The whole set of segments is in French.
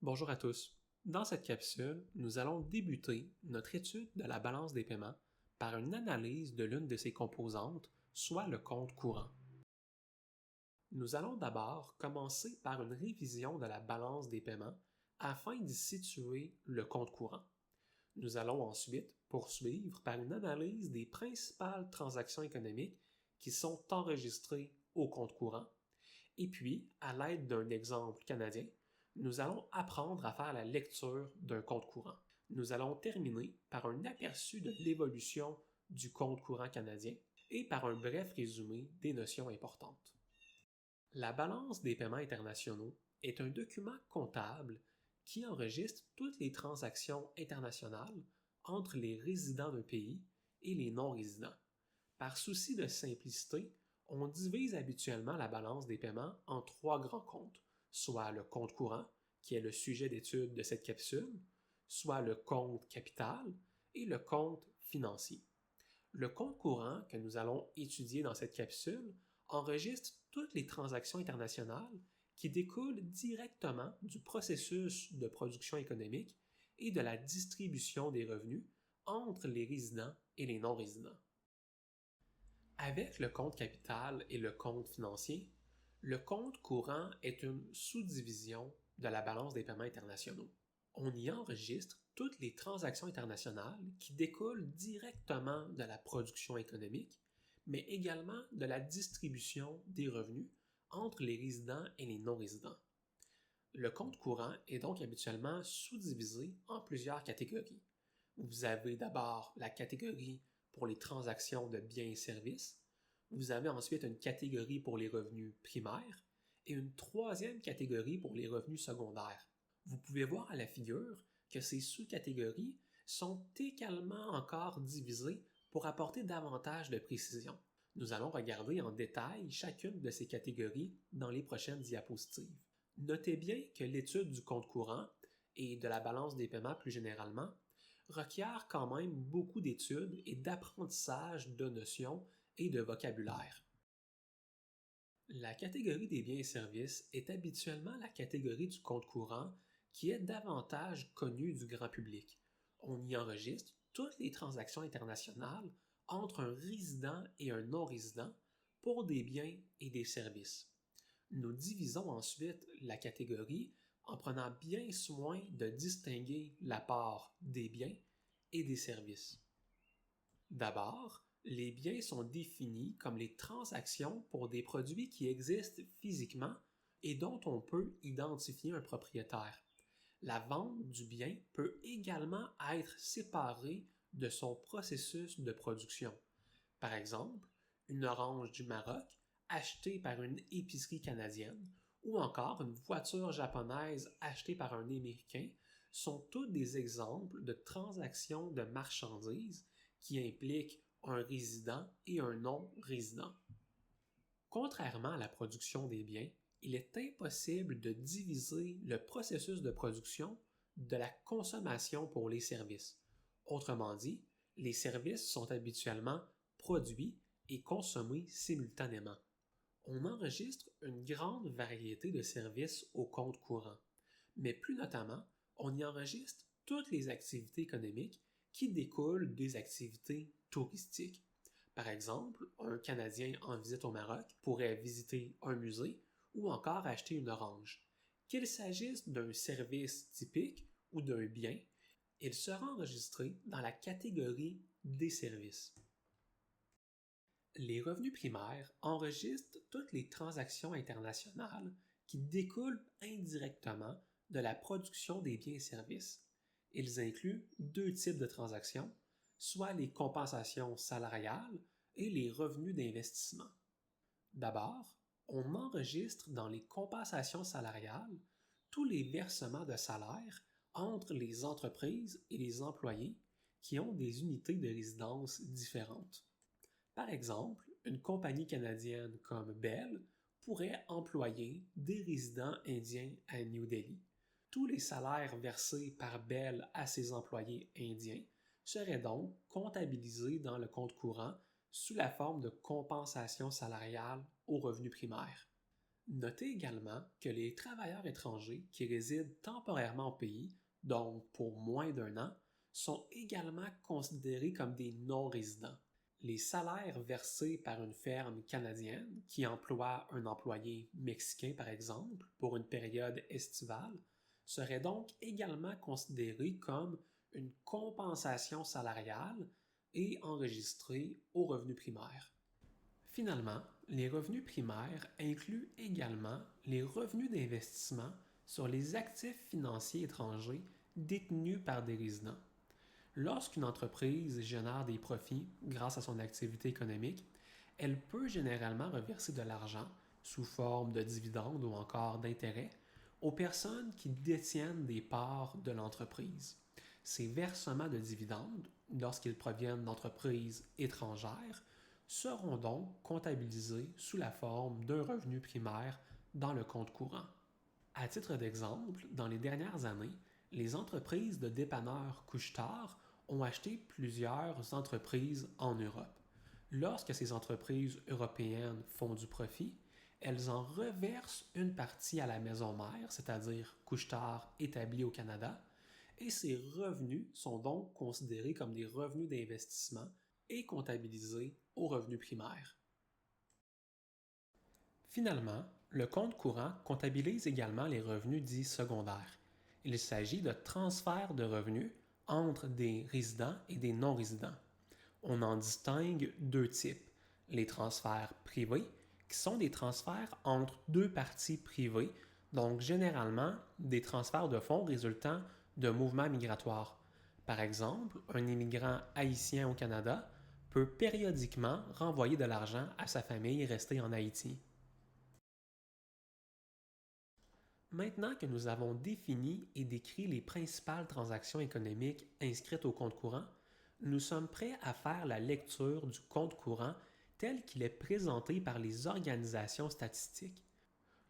Bonjour à tous. Dans cette capsule, nous allons débuter notre étude de la balance des paiements par une analyse de l'une de ses composantes, soit le compte courant. Nous allons d'abord commencer par une révision de la balance des paiements afin d'y situer le compte courant. Nous allons ensuite poursuivre par une analyse des principales transactions économiques qui sont enregistrées au compte courant. Et puis, à l'aide d'un exemple canadien, nous allons apprendre à faire la lecture d'un compte courant. Nous allons terminer par un aperçu de l'évolution du compte courant canadien et par un bref résumé des notions importantes. La balance des paiements internationaux est un document comptable qui enregistre toutes les transactions internationales entre les résidents d'un pays et les non-résidents. Par souci de simplicité, on divise habituellement la balance des paiements en trois grands comptes, soit le compte courant, qui est le sujet d'étude de cette capsule, soit le compte capital et le compte financier. Le compte courant que nous allons étudier dans cette capsule enregistre toutes les transactions internationales qui découlent directement du processus de production économique et de la distribution des revenus entre les résidents et les non-résidents. Avec le compte capital et le compte financier, le compte courant est une sous-division de la balance des paiements internationaux. On y enregistre toutes les transactions internationales qui découlent directement de la production économique, mais également de la distribution des revenus entre les résidents et les non-résidents. Le compte courant est donc habituellement sous-divisé en plusieurs catégories. Vous avez d'abord la catégorie pour les transactions de biens et services. Vous avez ensuite une catégorie pour les revenus primaires et une troisième catégorie pour les revenus secondaires. Vous pouvez voir à la figure que ces sous-catégories sont également encore divisées pour apporter davantage de précision. Nous allons regarder en détail chacune de ces catégories dans les prochaines diapositives. Notez bien que l'étude du compte courant et de la balance des paiements plus généralement requiert quand même beaucoup d'études et d'apprentissage de notions et de vocabulaire. La catégorie des biens et services est habituellement la catégorie du compte courant qui est davantage connue du grand public. On y enregistre toutes les transactions internationales entre un résident et un non-résident pour des biens et des services. Nous divisons ensuite la catégorie en prenant bien soin de distinguer la part des biens et des services. D'abord, les biens sont définis comme les transactions pour des produits qui existent physiquement et dont on peut identifier un propriétaire. La vente du bien peut également être séparée de son processus de production. Par exemple, une orange du Maroc achetée par une épicerie canadienne ou encore une voiture japonaise achetée par un Américain sont tous des exemples de transactions de marchandises qui impliquent un résident et un non-résident. Contrairement à la production des biens, il est impossible de diviser le processus de production de la consommation pour les services. Autrement dit, les services sont habituellement produits et consommés simultanément. On enregistre une grande variété de services au compte courant, mais plus notamment, on y enregistre toutes les activités économiques qui découlent des activités touristiques. Par exemple, un Canadien en visite au Maroc pourrait visiter un musée ou encore acheter une orange. Qu'il s'agisse d'un service typique ou d'un bien, il sera enregistré dans la catégorie des services. Les revenus primaires enregistrent toutes les transactions internationales qui découlent indirectement de la production des biens et services. Ils incluent deux types de transactions, soit les compensations salariales et les revenus d'investissement. D'abord, on enregistre dans les compensations salariales tous les versements de salaire entre les entreprises et les employés qui ont des unités de résidence différentes. Par exemple, une compagnie canadienne comme Bell pourrait employer des résidents indiens à New Delhi. Tous les salaires versés par Bell à ses employés indiens seraient donc comptabilisés dans le compte courant sous la forme de compensation salariale aux revenus primaires. Notez également que les travailleurs étrangers qui résident temporairement au pays, donc pour moins d'1 an, sont également considérés comme des non-résidents. Les salaires versés par une ferme canadienne qui emploie un employé mexicain, par exemple, pour une période estivale, seraient donc également considérés comme une compensation salariale et enregistrés au revenu primaire. Finalement, les revenus primaires incluent également les revenus d'investissement sur les actifs financiers étrangers détenus par des résidents. Lorsqu'une entreprise génère des profits grâce à son activité économique, elle peut généralement reverser de l'argent sous forme de dividendes ou encore d'intérêts aux personnes qui détiennent des parts de l'entreprise. Ces versements de dividendes, lorsqu'ils proviennent d'entreprises étrangères, seront donc comptabilisés sous la forme d'un revenu primaire dans le compte courant. À titre d'exemple, dans les dernières années, les entreprises de dépanneurs Couche-Tard ont acheté plusieurs entreprises en Europe. Lorsque ces entreprises européennes font du profit, elles en reversent une partie à la maison mère, c'est-à-dire Couche-Tard établie au Canada, et ces revenus sont donc considérés comme des revenus d'investissement et comptabilisés au revenu primaire. Finalement, le compte courant comptabilise également les revenus dits secondaires. Il s'agit de transferts de revenus entre des résidents et des non-résidents. On en distingue deux types. Les transferts privés, qui sont des transferts entre deux parties privées, donc généralement des transferts de fonds résultant de mouvements migratoires. Par exemple, un immigrant haïtien au Canada peut périodiquement renvoyer de l'argent à sa famille restée en Haïti. Maintenant que nous avons défini et décrit les principales transactions économiques inscrites au compte courant, nous sommes prêts à faire la lecture du compte courant tel qu'il est présenté par les organisations statistiques.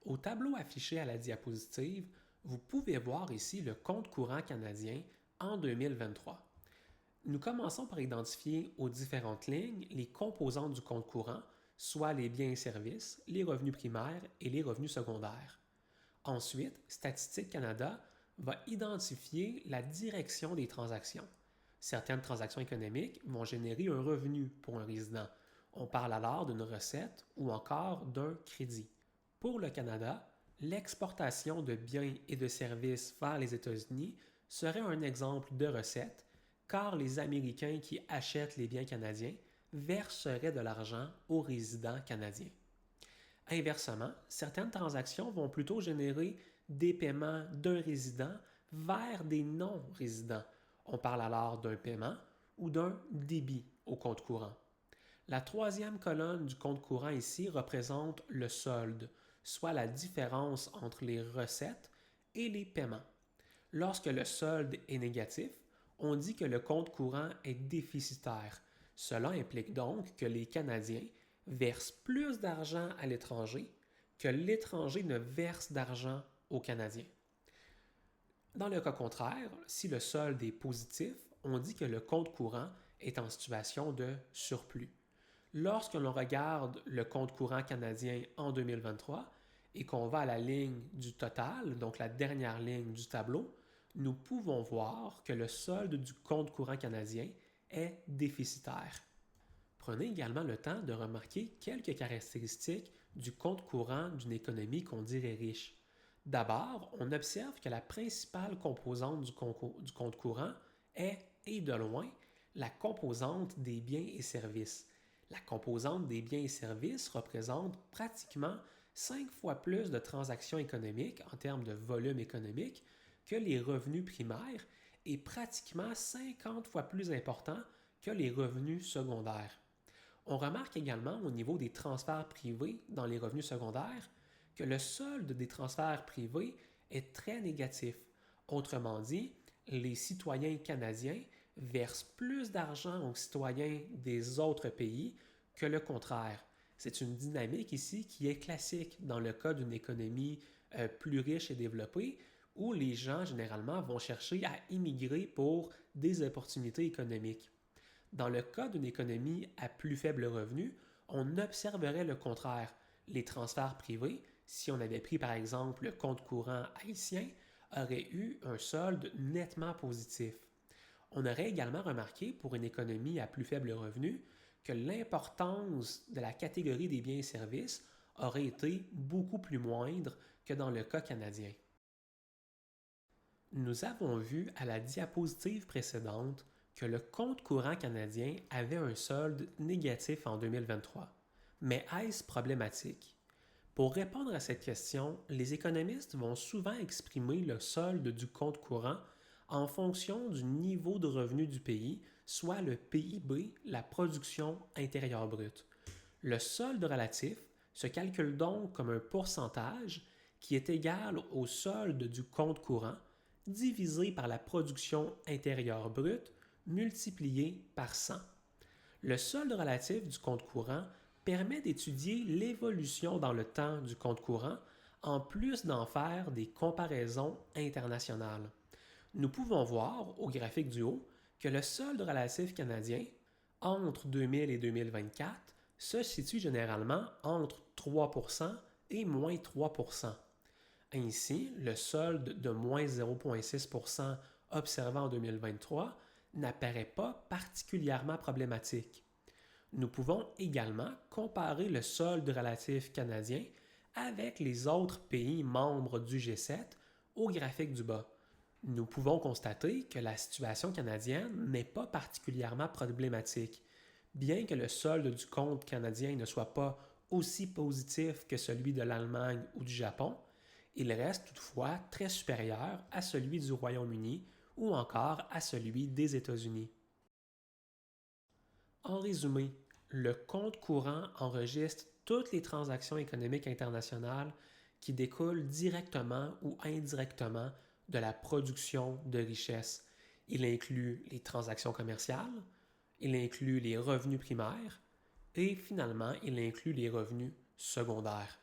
Au tableau affiché à la diapositive, vous pouvez voir ici le compte courant canadien en 2023. Nous commençons par identifier aux différentes lignes les composantes du compte courant, soit les biens et services, les revenus primaires et les revenus secondaires. Ensuite, Statistique Canada va identifier la direction des transactions. Certaines transactions économiques vont générer un revenu pour un résident. On parle alors d'une recette ou encore d'un crédit. Pour le Canada, l'exportation de biens et de services vers les États-Unis serait un exemple de recette, car les Américains qui achètent les biens canadiens verseraient de l'argent aux résidents canadiens. Inversement, certaines transactions vont plutôt générer des paiements d'un résident vers des non-résidents. On parle alors d'un paiement ou d'un débit au compte courant. La troisième colonne du compte courant ici représente le solde, soit la différence entre les recettes et les paiements. Lorsque le solde est négatif, on dit que le compte courant est déficitaire. Cela implique donc que les Canadiens versent plus d'argent à l'étranger que l'étranger ne verse d'argent aux Canadiens. Dans le cas contraire, si le solde est positif, on dit que le compte courant est en situation de surplus. Lorsque l'on regarde le compte courant canadien en 2023 et qu'on va à la ligne du total, donc la dernière ligne du tableau, nous pouvons voir que le solde du compte courant canadien est déficitaire. Prenez également le temps de remarquer quelques caractéristiques du compte courant d'une économie qu'on dirait riche. D'abord, on observe que la principale composante du compte courant est, et de loin, la composante des biens et services. La composante des biens et services représente pratiquement 5 fois plus de transactions économiques en termes de volume économique que les revenus primaires et pratiquement 50 fois plus important que les revenus secondaires. On remarque également au niveau des transferts privés dans les revenus secondaires que le solde des transferts privés est très négatif. Autrement dit, les citoyens canadiens versent plus d'argent aux citoyens des autres pays que le contraire. C'est une dynamique ici qui est classique dans le cas d'une économie plus riche et développée où les gens généralement vont chercher à immigrer pour des opportunités économiques. Dans le cas d'une économie à plus faible revenu, on observerait le contraire. Les transferts privés si on avait pris par exemple le compte courant haïtien, aurait eu un solde nettement positif. On aurait également remarqué, pour une économie à plus faible revenu, que l'importance de la catégorie des biens et services aurait été beaucoup plus moindre que dans le cas canadien. Nous avons vu à la diapositive précédente que le compte courant canadien avait un solde négatif en 2023. Mais est-ce problématique? Pour répondre à cette question, les économistes vont souvent exprimer le solde du compte courant en fonction du niveau de revenu du pays, soit le PIB, la production intérieure brute. Le solde relatif se calcule donc comme un pourcentage qui est égal au solde du compte courant divisé par la production intérieure brute multiplié par 100. Le solde relatif du compte courant permet d'étudier l'évolution dans le temps du compte courant en plus d'en faire des comparaisons internationales. Nous pouvons voir au graphique du haut que le solde relatif canadien entre 2000 et 2024 se situe généralement entre 3% et moins 3%. Ainsi, le solde de moins 0,6% observé en 2023 n'apparaît pas particulièrement problématique. Nous pouvons également comparer le solde relatif canadien avec les autres pays membres du G7 au graphique du bas. Nous pouvons constater que la situation canadienne n'est pas particulièrement problématique. Bien que le solde du compte canadien ne soit pas aussi positif que celui de l'Allemagne ou du Japon, il reste toutefois très supérieur à celui du Royaume-Uni ou encore à celui des États-Unis. En résumé, le compte courant enregistre toutes les transactions économiques internationales qui découlent directement ou indirectement de la production de richesses. Il inclut les transactions commerciales, il inclut les revenus primaires et finalement, il inclut les revenus secondaires.